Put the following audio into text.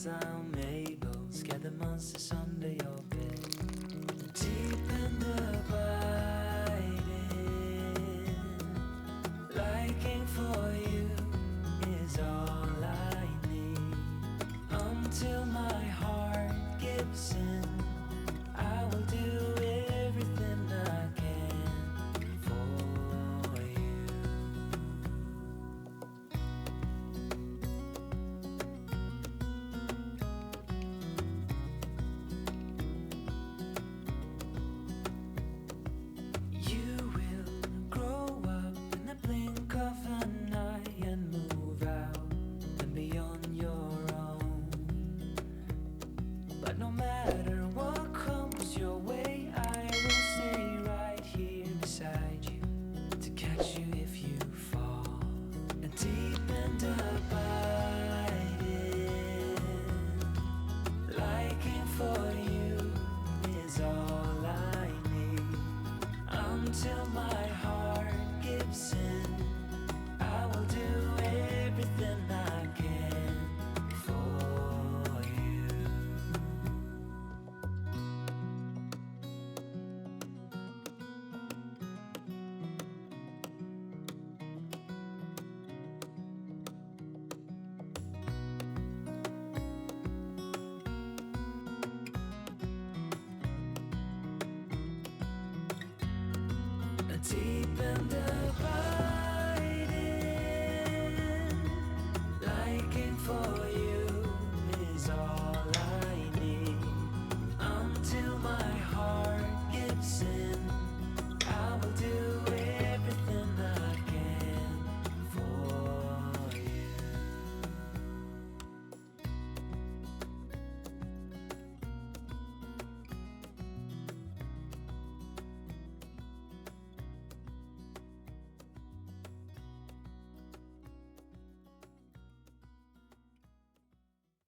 some maples, gather monsters under your bed. Deep and abiding, liking for you is all I need. Until my heart gives in, I will do everything I can for you. You will grow up in the blink of an eye and move out and be on your own. But no matter what comes your way, I will stay right here beside you to catch you if you fall. And deep and abiding, liking for you is all I need. Until my heart gives in, I will do everything I can for you. Deep and